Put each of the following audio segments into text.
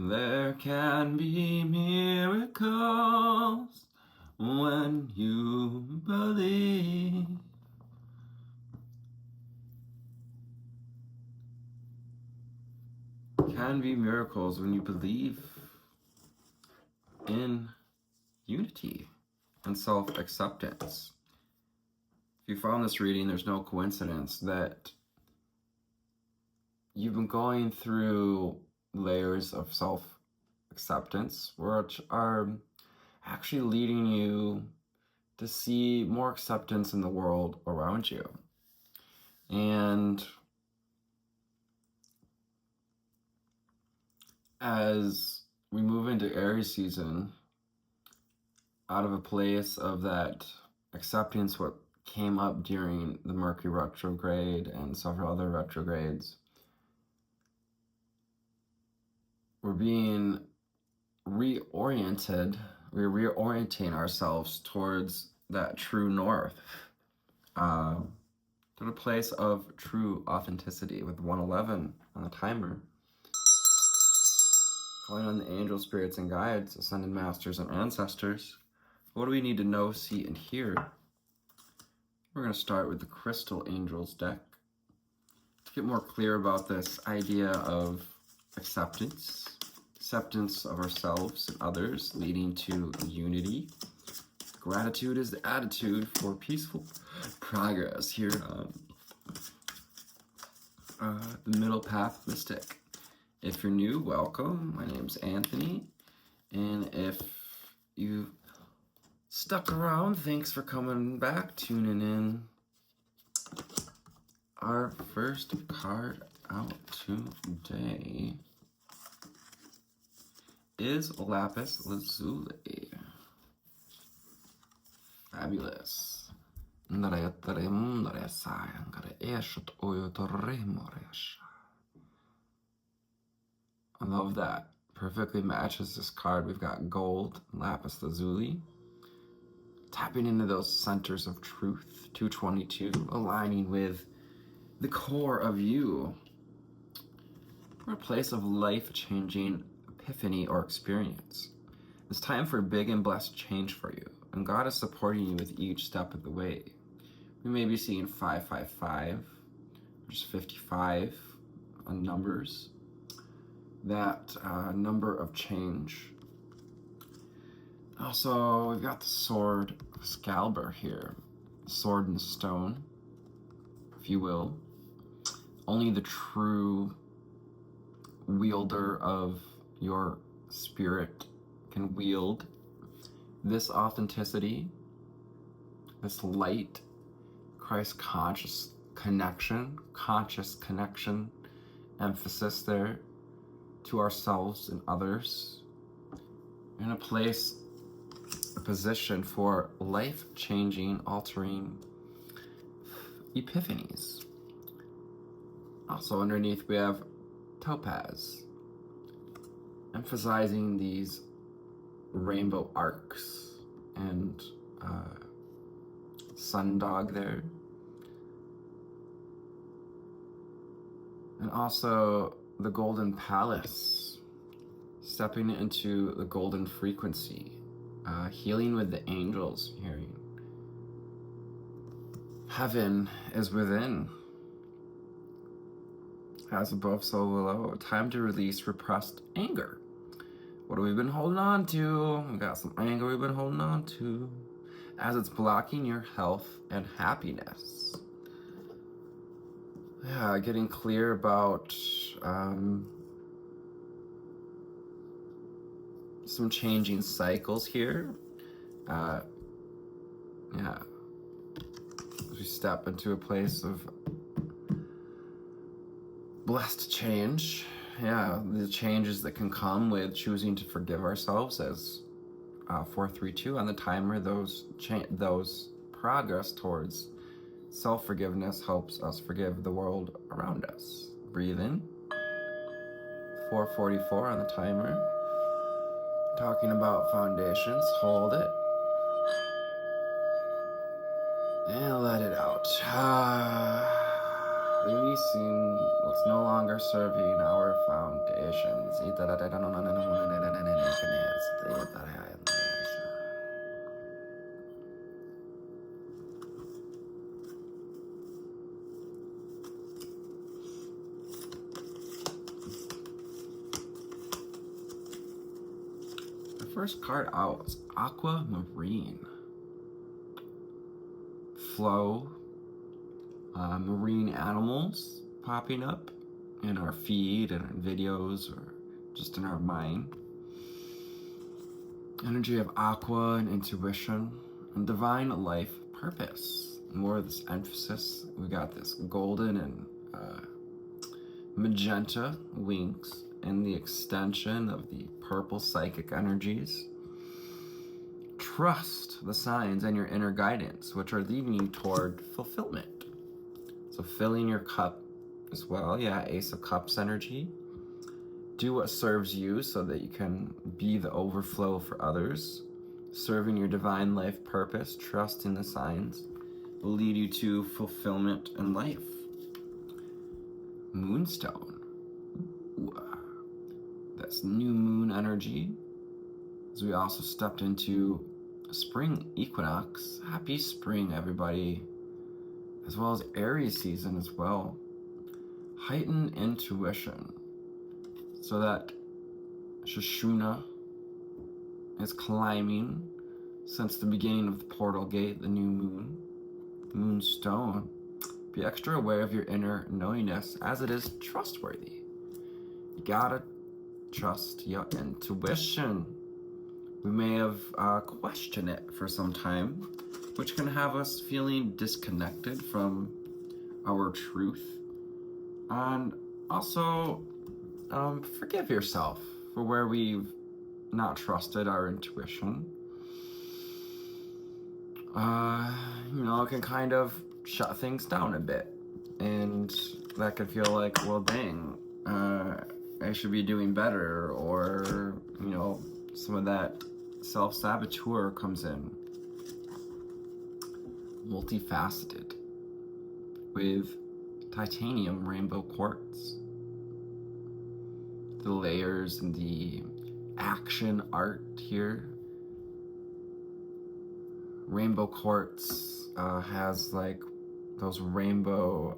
There can be miracles when you believe. Can be miracles when you believe in unity and self-acceptance. If you found this reading, there's no coincidence that you've been going through layers of self-acceptance, which are actually leading you to see more acceptance in the world around you. And as we move into Aries season, out of a place of that acceptance, what came up during the Mercury Retrograde and several other retrogrades, we're being reoriented. We're reorienting ourselves towards that true north, to the place of true authenticity with 111 on the timer. Calling on the angel spirits and guides, ascended masters and ancestors. What do we need to know, see, and hear? We're going to start with the Crystal Angels deck to get more clear about this idea of acceptance of ourselves and others, leading to unity. Gratitude is the attitude for peaceful progress here on the Middle Path Mystic. If you're new, welcome. My name's Anthony, and if you stuck around, thanks for coming back, tuning in. Our first card out today is Lapis Lazuli. Fabulous. I love that. Perfectly matches this card. We've got gold, Lapis Lazuli. Tapping into those centers of truth, 222, aligning with the core of you. We're a place of life-changing epiphany or experience. It's time for big and blessed change for you, and God is supporting you with each step of the way. We may be seeing 555, which is 55 on numbers. That number of change. Also, we've got the Sword Excalibur here. Sword and stone, if you will. Only the true wielder of your spirit can wield this authenticity, this light, Christ conscious connection, emphasis there to ourselves and others, in a place, a position for life-changing, altering epiphanies. Also underneath we have Topaz, emphasizing these rainbow arcs, and Sundog there. And also the Golden Palace, stepping into the golden frequency, healing with the angels, hearing heaven is within, as above so below. Time to release repressed anger. What have we been holding on to? We got some anger we've been holding on to, as it's blocking your health and happiness. Yeah, getting clear about some changing cycles here. Yeah, as we step into a place of blessed change. Yeah, the changes that can come with choosing to forgive ourselves, as 432 on the timer. Those progress towards self-forgiveness helps us forgive the world around us. Breathe in. 444 on the timer. Talking about foundations. Hold it. And let it out. Releasing what's no longer serving our foundations. first card out is Aquamarine. Flow, marine animals popping up in our feed and in videos or just in our mind. Energy of aqua and intuition and divine life purpose. More of this emphasis. We got this golden and magenta wings and the extension of the purple psychic energies. Trust the signs and your inner guidance, which are leading you toward fulfillment. So filling your cup as well. Yeah, Ace of Cups energy. Do what serves you so that you can be the overflow for others. Serving your divine life purpose, trusting the signs will lead you to fulfillment in life. Moonstone. Ooh. That's new moon energy. As we also stepped into spring equinox. Happy spring, everybody. As well as Aries season as well. Heighten intuition. So that Shoshuna is climbing since the beginning of the portal gate, the new moon. Moonstone. Be extra aware of your inner knowingness as it is trustworthy. You gotta trust your intuition. We may have questioned it for some time, which can have us feeling disconnected from our truth. And also, forgive yourself for where we've not trusted our intuition. It can kind of shut things down a bit. And that could feel like, well, dang, I should be doing better, or, some of that self-saboteur comes in. Multifaceted with titanium rainbow quartz. The layers and the action art here. Rainbow quartz has like those rainbow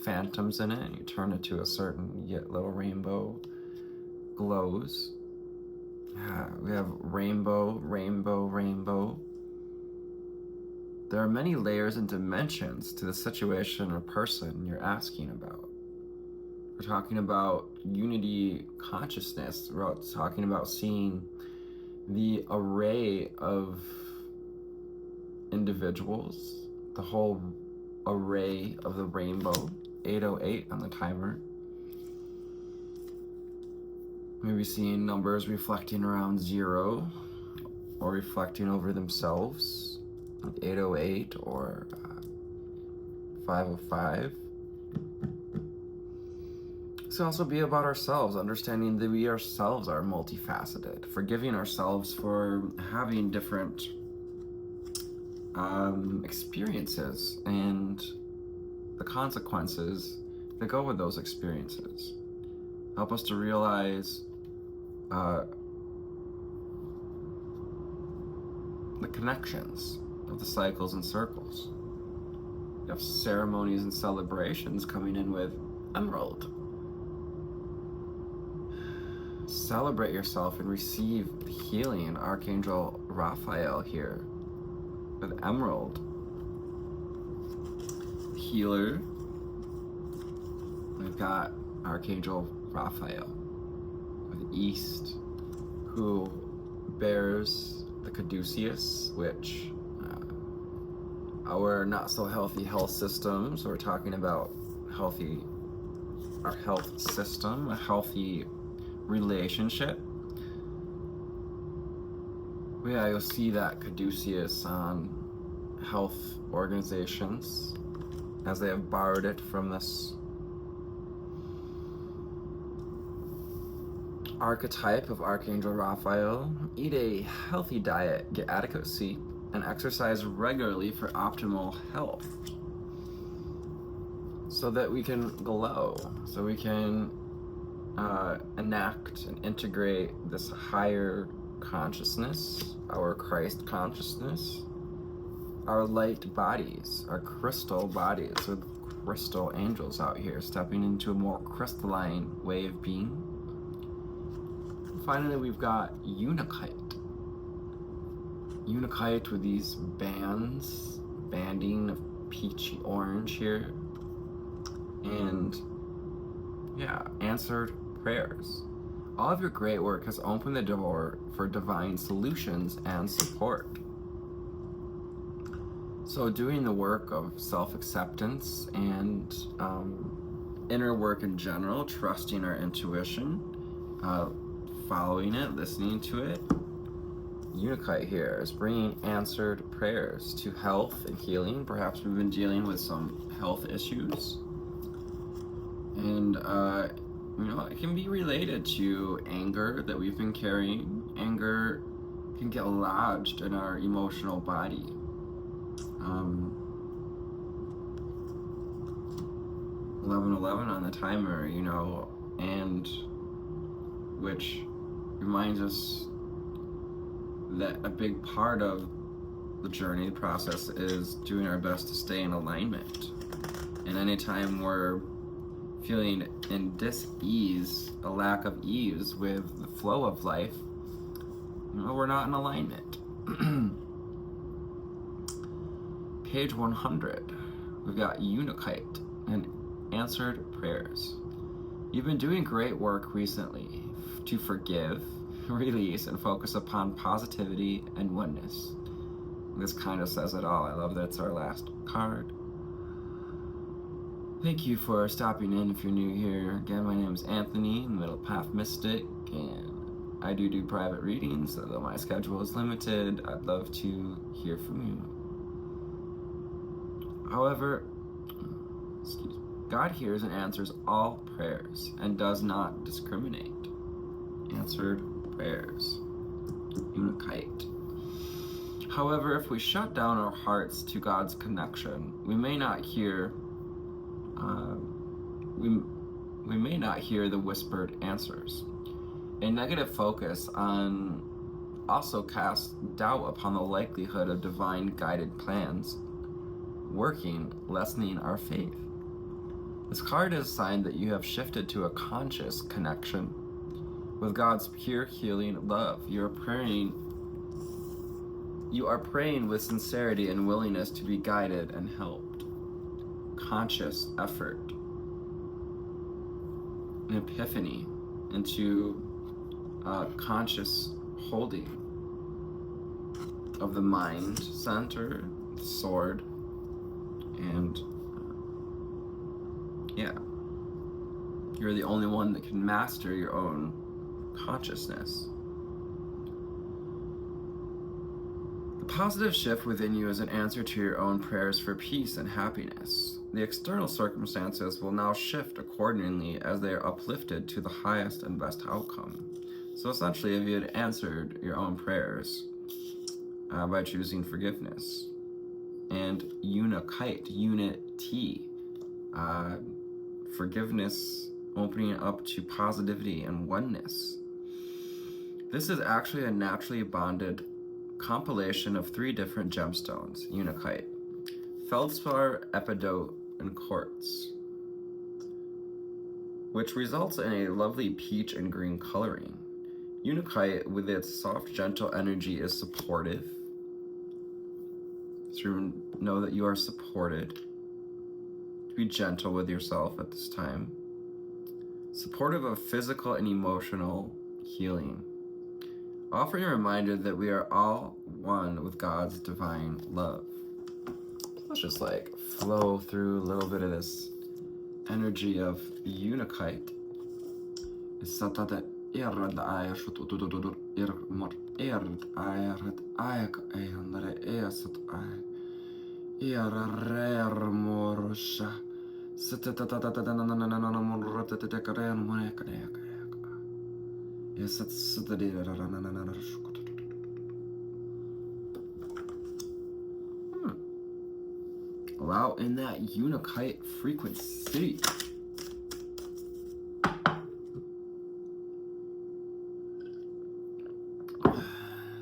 phantoms in it, and you turn it to a certain yet little rainbow glows. We have rainbow, rainbow, rainbow. There are many layers and dimensions to the situation or person you're asking about. We're talking about unity consciousness. We're talking about seeing the array of individuals, the whole array of the rainbow. 808 on the timer. Maybe seeing numbers reflecting around 0 or reflecting over themselves, like 808 or 505. This can also be about ourselves, understanding that we ourselves are multifaceted, forgiving ourselves for having different experiences and the consequences that go with those experiences. Help us to realize the connections of the cycles and circles. You have ceremonies and celebrations coming in with Emerald. Celebrate yourself and receive the healing Archangel Raphael here with Emerald. Healer. We've got Archangel Raphael with East, who bears the caduceus, which our not so healthy health system. So we're talking about our health system, a healthy relationship. Yeah, you'll see that caduceus on health organizations as they have borrowed it from this archetype of Archangel Raphael. Eat a healthy diet, get adequate sleep, and exercise regularly for optimal health, so that we can glow, so we can enact and integrate this higher consciousness, our Christ consciousness, our light bodies, our crystal bodies with crystal angels out here stepping into a more crystalline way of being. finally, we've got Unikite. Unikite with these banding of peachy orange here. And yeah, answered prayers. All of your great work has opened the door for divine solutions and support. So doing the work of self-acceptance and inner work in general, trusting our intuition, following it, listening to it. Unikite here is bringing answered prayers to health and healing. Perhaps we've been dealing with some health issues. And, it can be related to anger that we've been carrying. Anger can get lodged in our emotional body. 11:11 on the timer, and which reminds us that a big part of the journey process is doing our best to stay in alignment. And anytime we're feeling in dis-ease, a lack of ease with the flow of life, we're not in alignment. Page 100, we've got Unikite and answered prayers. You've been doing great work recently to forgive, release, and focus upon positivity and oneness. This kind of says it all. I love that it's our last card. Thank you for stopping in if you're new here. Again, my name is Anthony, Middle Path Mystic, and I do private readings, although my schedule is limited. I'd love to hear from you. However, God hears and answers all prayers and does not discriminate. Answered prayers. Unikite. However, if we shut down our hearts to God's connection, we may not hear the whispered answers. A negative focus also casts doubt upon the likelihood of divine guided plans working, lessening our faith. This card is a sign that you have shifted to a conscious connection with God's pure healing love. You are praying with sincerity and willingness to be guided and helped. Conscious effort. An epiphany into conscious holding of the mind center, the sword, and you're the only one that can master your own consciousness. The positive shift within you is an answer to your own prayers for peace and happiness. The external circumstances will now shift accordingly as they are uplifted to the highest and best outcome. So essentially, if you had answered your own prayers by choosing forgiveness and Unikite, unity, forgiveness, opening up to positivity and oneness. This is actually a naturally bonded compilation of 3 different gemstones, Unikite, feldspar, epidote, and quartz, which results in a lovely peach and green coloring. Unikite, with its soft, gentle energy, is supportive. So know that you are supported. Be gentle with yourself at this time. Supportive of physical and emotional healing. Offering a reminder that we are all one with God's divine love. Let's just flow through a little bit of this energy of Unikite. Allow in that Unikite frequency.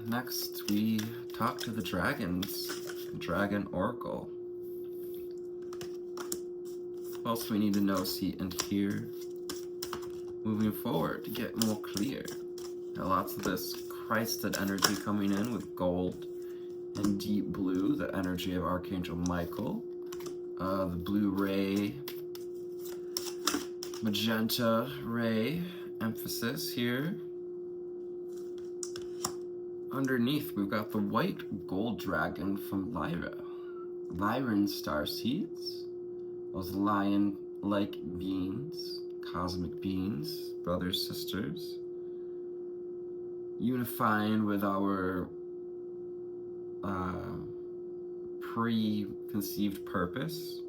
Next, we talk to the dragons, Dragon Oracle. What else we need to know, see, and hear moving forward to get more clear? Got lots of this Christed energy coming in with gold and deep blue, the energy of Archangel Michael. The blue ray, magenta ray emphasis here. Underneath, we've got the white gold dragon from Lyra. Lyran star seeds, those lion-like beings, cosmic beings, brothers, sisters, unifying with our preconceived purpose.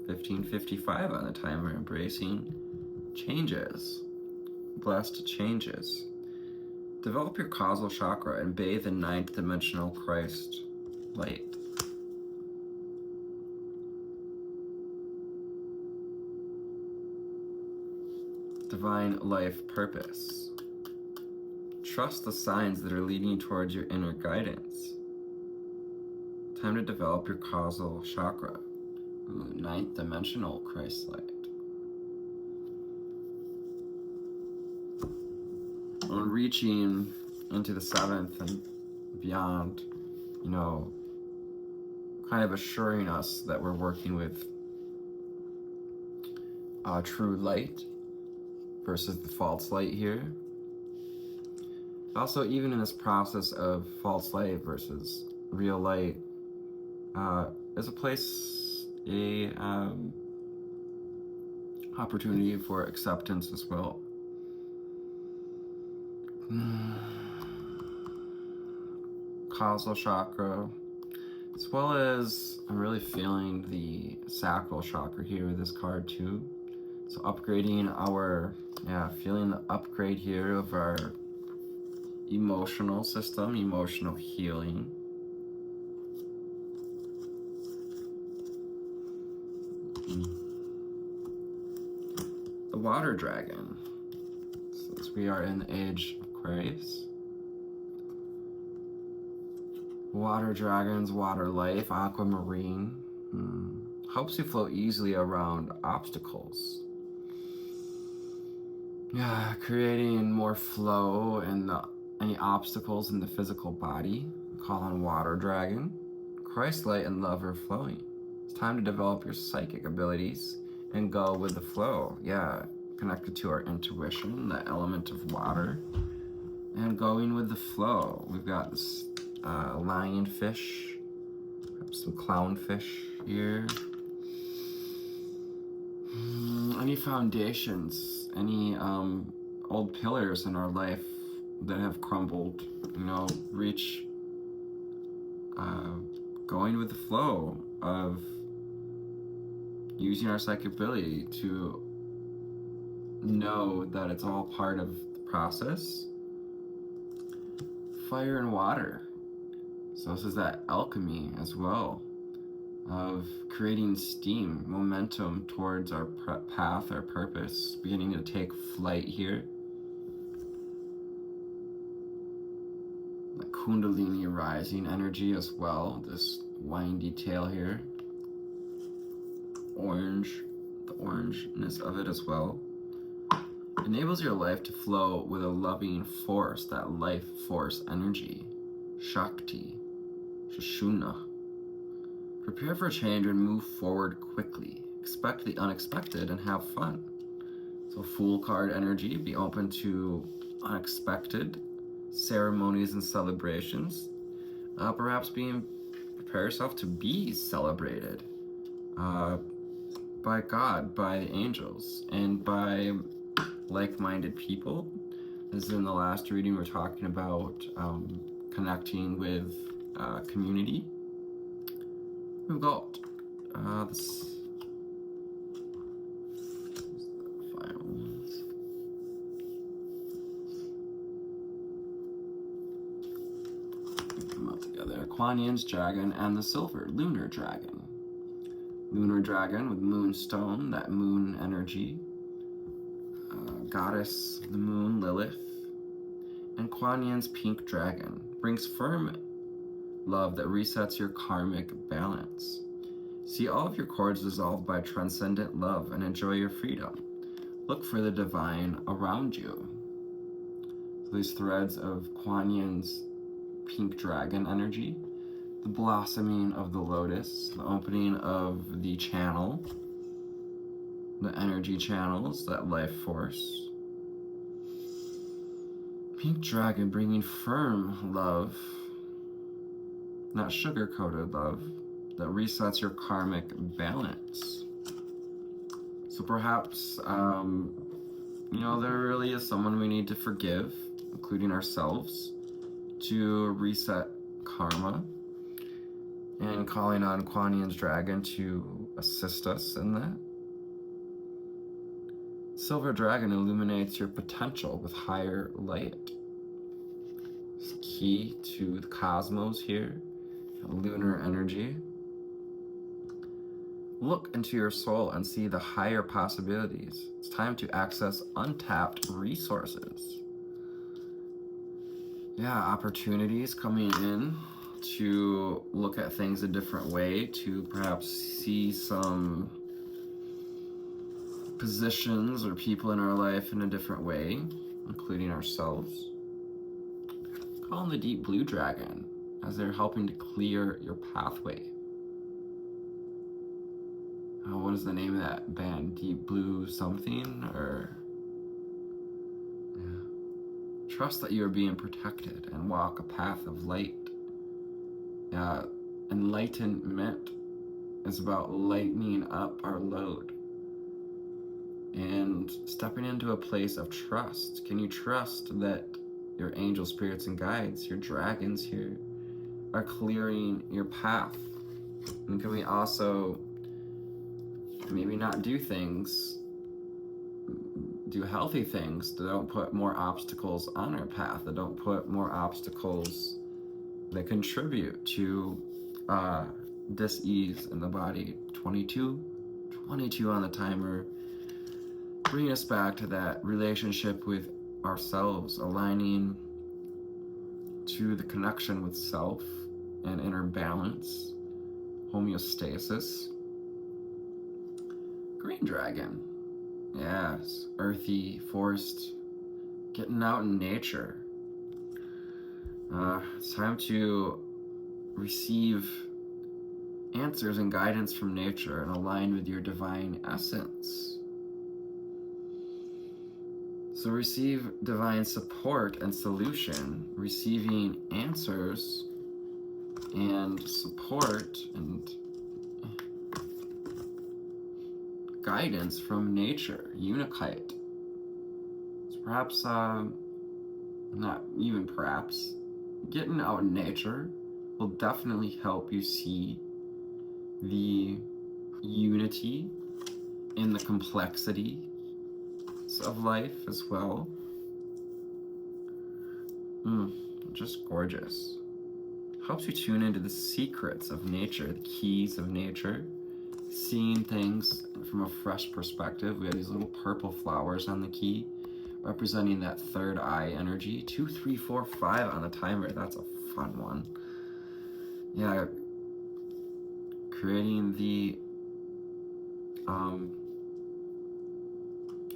1555 on the timer, embracing changes, blessed changes. Develop your causal chakra and bathe in ninth dimensional Christ light. Divine life purpose. Trust the signs that are leading towards your inner guidance. Time to develop your causal chakra. Ooh, ninth dimensional Christ light. On reaching into the seventh and beyond, you know, kind of assuring us that we're working with true light versus the false light here. Also, even in this process of false light versus real light, is a place, opportunity for acceptance as well. Causal chakra, as well as I'm really feeling the sacral chakra here with this card too. So upgrading our, feeling the upgrade here of our emotional system, emotional healing. The water dragon, since we are in the age of Aquarius. Water dragons, water life, aquamarine, helps you flow easily around obstacles. Yeah, creating more flow in any obstacles in the physical body. Call on water dragon. Christ light and love are flowing. It's time to develop your psychic abilities and go with the flow. Yeah, connected to our intuition, the element of water, and going with the flow. We've got this lionfish, some clownfish here. Any foundations, any old pillars in our life that have crumbled, you know, reach going with the flow of using our psychic ability to know that it's all part of the process. Fire and water. So this is that alchemy as well of creating steam, momentum towards our path, our purpose, beginning to take flight here. The Kundalini rising energy as well, this windy tail here. Orange, the orangeness of it as well. Enables your life to flow with a loving force, that life force energy. Shakti, Shashuna. Prepare for change and move forward quickly. Expect the unexpected and have fun. So Fool card energy, be open to unexpected ceremonies and celebrations. Perhaps prepare yourself to be celebrated by God, by the angels, and by like-minded people. As in the last reading, we're talking about connecting with community. We've got this. The final ones. Put them all together. Kuan Yin's dragon and the silver lunar dragon. Lunar dragon with moonstone, that moon energy. Goddess of the moon, Lilith. And Kuan Yin's pink dragon brings firm love that resets your karmic balance. See all of your cords dissolved by transcendent love and enjoy your freedom. Look for the divine around you. These threads of Kuan Yin's pink dragon energy, the blossoming of the lotus, the opening of the channel, the energy channels, that life force. Pink dragon bringing firm love, not sugar-coated love, that resets your karmic balance. So perhaps, there really is someone we need to forgive, including ourselves, to reset karma, and calling on Kuan Yin's dragon to assist us in that. Silver dragon illuminates your potential with higher light. It's key to the cosmos here, lunar energy. Look into your soul and see the higher possibilities. It's time to access untapped resources. Yeah, opportunities coming in to look at things a different way, to perhaps see some positions or people in our life in a different way, including ourselves. Call on the deep blue dragon as they're helping to clear your pathway. What is the name of that band? Deep Blue something? Or yeah. Trust that you are being protected and walk a path of light. Enlightenment is about lightening up our load and stepping into a place of trust. Can you trust that your angel spirits and guides, your dragons here, are clearing your path? And can we also maybe not do healthy things that don't put more obstacles on our path, that don't put more obstacles that contribute to dis-ease in the body. 22 on the timer, bringing us back to that relationship with ourselves, aligning to the connection with self and inner balance, homeostasis. Green dragon, yes, earthy, forest, getting out in nature. It's time to receive answers and guidance from nature and align with your divine essence. So receive divine support and solution, receiving answers and support and guidance from nature, Unikite. So perhaps, not even perhaps, getting out in nature will definitely help you see the unity in the complexity of life as well. Just gorgeous. Helps you tune into the secrets of nature, the keys of nature, seeing things from a fresh perspective. We have these little purple flowers on the key, representing that third eye energy. 2, 3, 4, 5 on the timer. That's a fun one. Yeah, creating the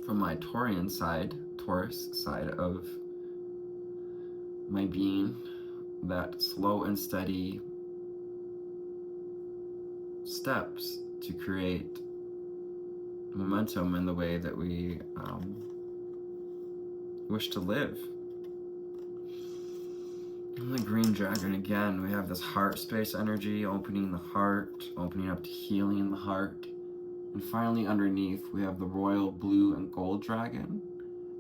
from my Taurus side of my being, that slow and steady steps to create momentum in the way that we wish to live. And the green dragon again, we have this heart space energy, opening the heart, opening up to healing the heart. And finally underneath we have the royal blue and gold dragon,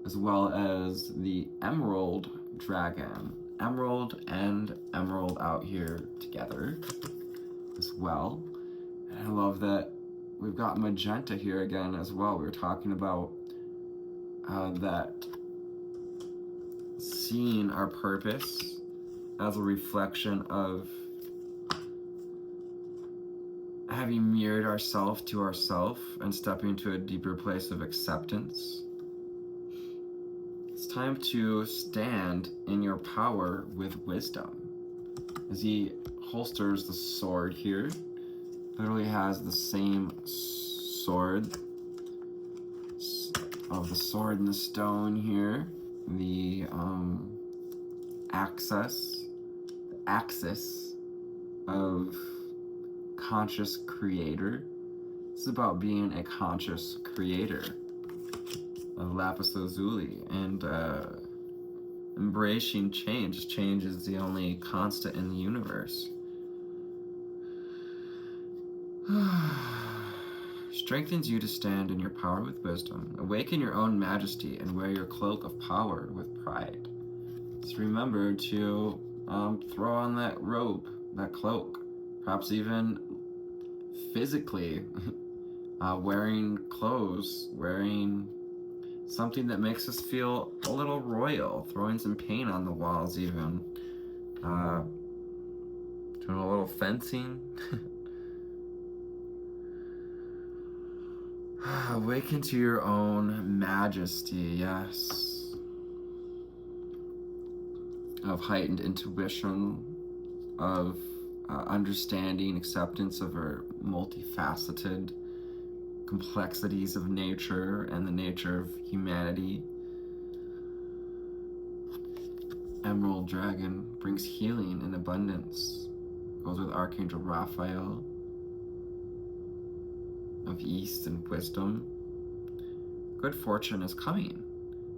as well as the emerald dragon. Emerald and emerald out here together as well. And I love that we've got magenta here again as well. We were talking about that seeing our purpose as a reflection of having mirrored ourselves to ourself and stepping into a deeper place of acceptance. It's time to stand in your power with wisdom. As he holsters the sword here, literally has the same sword of the sword and the stone here, the axis of conscious creator. It's about being a conscious creator of lapis lazuli and embracing change. Change is the only constant in the universe. Strengthens you to stand in your power with wisdom. Awaken your own majesty and wear your cloak of power with pride. So remember to throw on that robe, that cloak, perhaps even physically wearing clothes, wearing something that makes us feel a little royal, throwing some paint on the walls even, doing a little fencing. Awaken to your own majesty, yes, of heightened intuition, of understanding, acceptance of our multifaceted complexities of nature and the nature of humanity. Emerald Dragon brings healing and abundance. Goes with Archangel Raphael of East and wisdom. Good fortune is coming.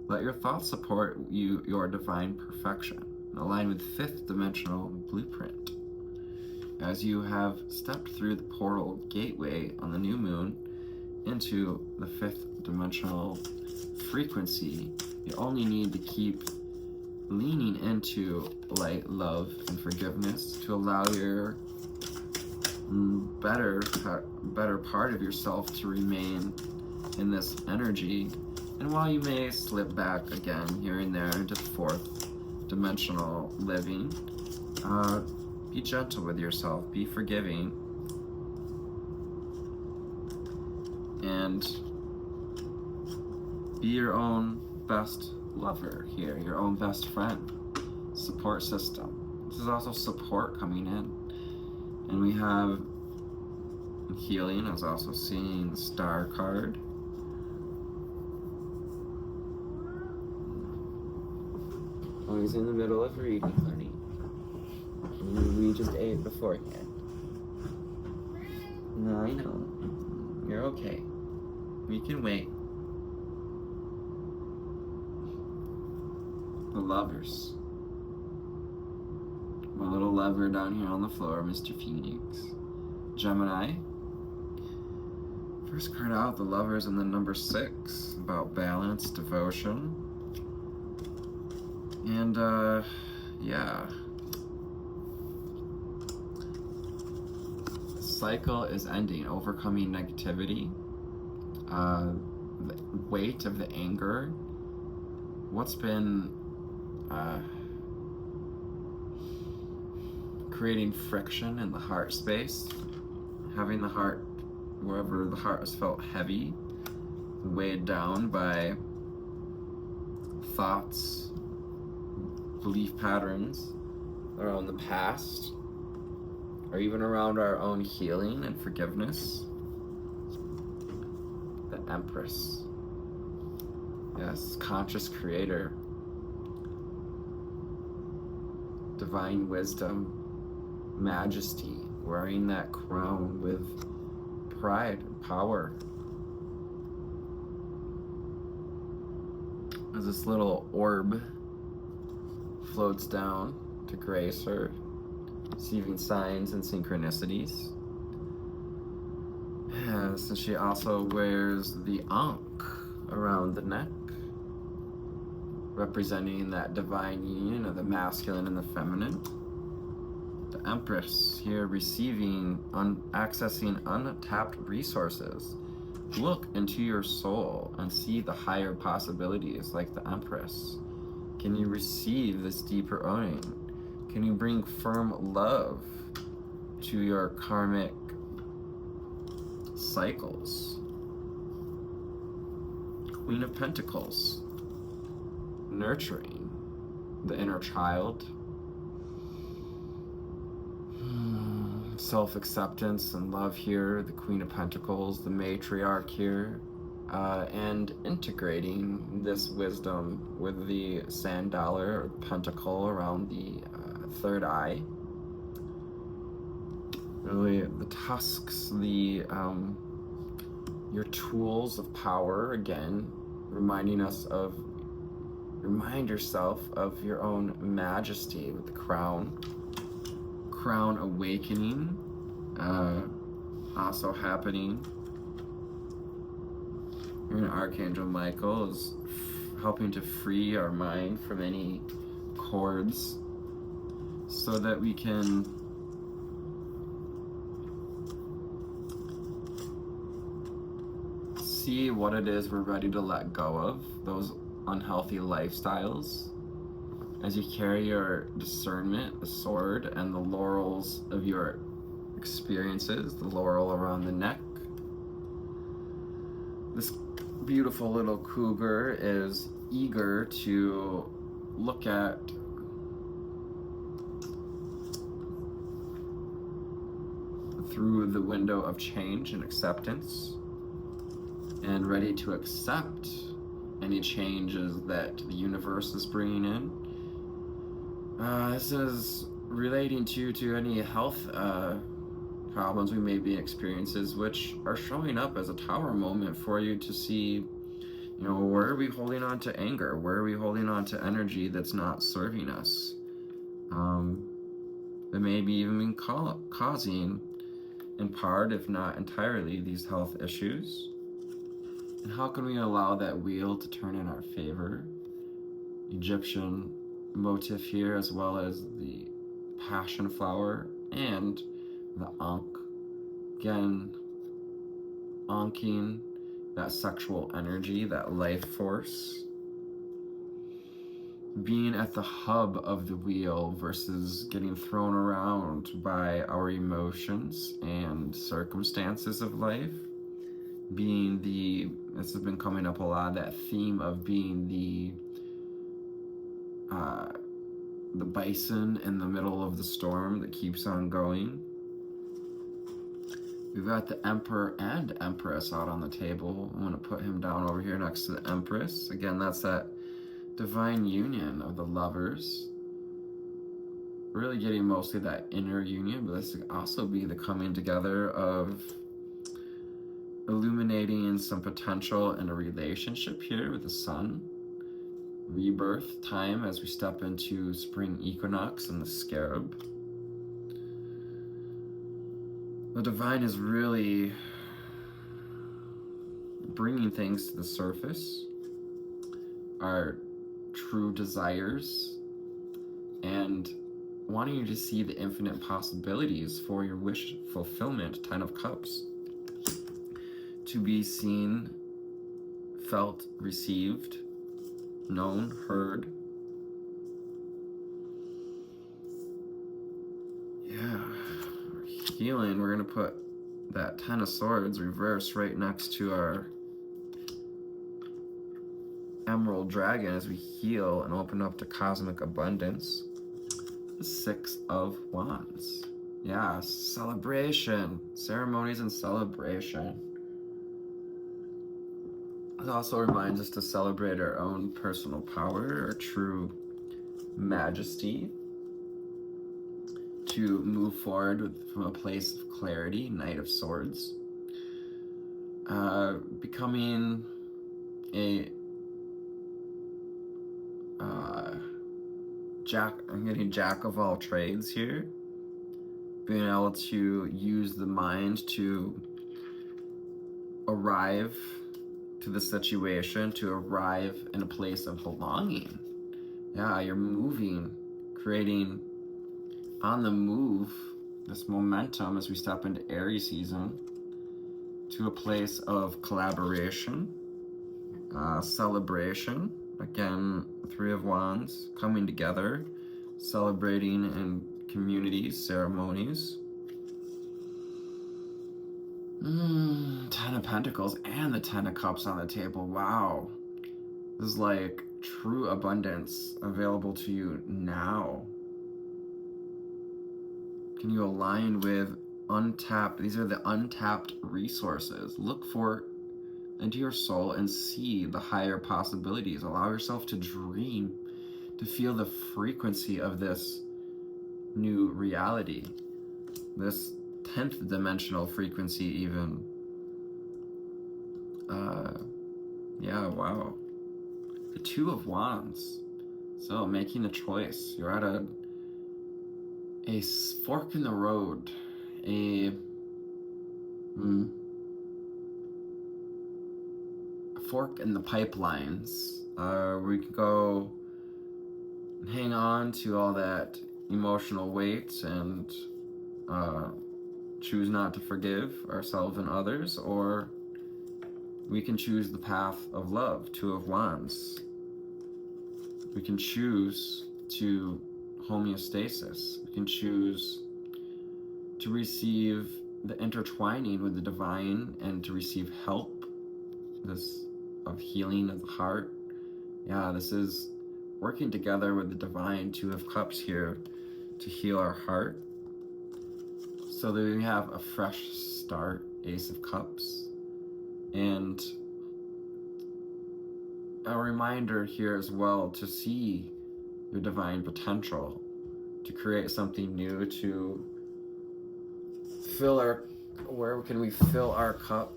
Let your thoughts support your divine perfection. Align with fifth dimensional blueprint. As you have stepped through the portal gateway on the new moon into the fifth dimensional frequency, you only need to keep leaning into light, love, and forgiveness to allow your better part of yourself to remain in this energy. And while you may slip back again here and there into the fourth dimensional living, be gentle with yourself, be forgiving, and be your own best lover here, your own best friend, support system. This is also support coming in. And we have healing. I was also seeing the Star card. Always in the middle of reading, honey. We just ate beforehand. No, I know. You're okay. We can wait. The lovers. My little lover down here on the floor, Mr. Phoenix. Gemini. First card out, the lovers, and then number 6, about balance, devotion. And, yeah. The cycle is ending, overcoming negativity. The weight of the anger. What's been creating friction in the heart space, having the heart, wherever the heart has felt heavy, weighed down by thoughts, belief patterns around the past, or even around our own healing and forgiveness. The Empress. Yes, conscious creator. Divine wisdom, majesty, wearing that crown with pride and power. As this little orb floats down to grace her, receiving signs and synchronicities. Yes, and she also wears the Ankh around the neck, representing that divine union of the masculine and the feminine. The Empress here receiving, accessing untapped resources. Look into your soul and see the higher possibilities like the Empress. Can you receive this deeper owning? Can you bring firm love to your karmic cycles? Queen of Pentacles. Nurturing the inner child, self-acceptance and love here, the Queen of Pentacles, the matriarch here, and integrating this wisdom with the sand dollar or pentacle around the third eye. Really, the tusks, your tools of power, again, remind yourself of your own majesty with the crown awakening, also happening. And Archangel Michael is helping to free our mind from any cords so that we can see what it is we're ready to let go of, those unhealthy lifestyles. As you carry your discernment, the sword, and the laurels of your experiences, the laurel around the neck, this beautiful little cougar is eager to look at through the window of change and acceptance, and ready to accept any changes that the universe is bringing in. This is relating to any health problems we may be experiencing, which are showing up as a tower moment for you to see, where are we holding on to anger? Where are we holding on to energy that's not serving us? That may be even causing, in part, if not entirely, these health issues. And how can we allow that wheel to turn in our favor? Egyptian motif here, as well as the passion flower and the Ankh. Again, anking that sexual energy, that life force. Being at the hub of the wheel versus getting thrown around by our emotions and circumstances of life. Being this has been coming up a lot, that theme of being the bison in the middle of the storm that keeps on going. We've got the Emperor and Empress out on the table. I'm going to put him down over here next to the Empress. Again, that's that divine union of the lovers. Really getting mostly that inner union, but this could also be the coming together of illuminating some potential in a relationship here with the sun. Rebirth time as we step into spring equinox and the scarab. The divine is really bringing things to the surface, our true desires, and wanting you to see the infinite possibilities for your wish fulfillment. 10 of Cups. To be seen, felt, received, known, heard. Yeah. Healing, we're going to put that 10 of Swords reverse right next to our Emerald Dragon as we heal and open up to cosmic abundance. The 6 of Wands. Yeah, celebration. Ceremonies and celebration. It also reminds us to celebrate our own personal power, our true majesty, to move forward from a place of clarity. Knight of Swords. Becoming a I'm getting jack of all trades here. Being able to use the mind to arrive to the situation, to arrive in a place of belonging. Yeah, you're moving, creating on the move this momentum as we step into Aries season to a place of collaboration, celebration. Again, 3 of Wands, coming together, celebrating in communities, ceremonies. 10 of Pentacles and the 10 of Cups on the table. Wow. This is like true abundance available to you now. Can you align with untapped? These are the untapped resources. Look for into your soul and see the higher possibilities. Allow yourself to dream, to feel the frequency of this new reality, this 10th dimensional frequency even. Yeah, wow. The Two of Wands. So making a choice. You're at a fork in the road, a fork in the pipelines. We could go hang on to all that emotional weight and choose not to forgive ourselves and others, or we can choose the path of love, Two of Wands. We can choose to homeostasis. We can choose to receive the intertwining with the divine and to receive help, this of healing of the heart. Yeah, this is working together with the divine, Two of Cups here, to heal our heart so that we have a fresh start, Ace of Cups. And a reminder here as well to see your divine potential, to create something new, to fill our, where can we fill our cup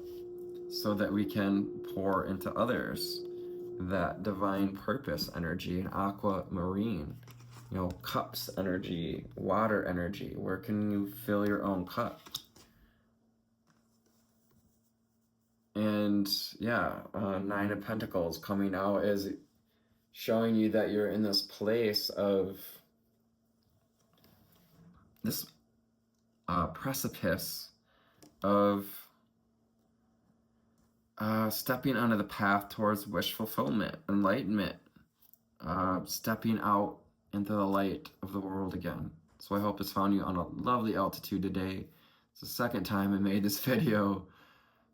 so that we can pour into others that divine purpose energy, and aquamarine, you know, cups energy, water energy. Where can you fill your own cup? And yeah, Nine of Pentacles coming out is showing you that you're in this place of this precipice of stepping onto the path towards wish fulfillment, enlightenment, stepping out into the light of the world again. So I hope it's found you on a lovely altitude today. It's the second time I made this video.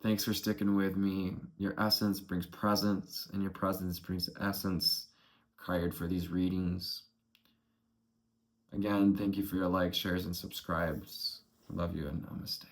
Thanks for sticking with me. Your essence brings presence, and your presence brings essence required for these readings. Again, thank you for your likes, shares, and subscribes. I love you, and namaste.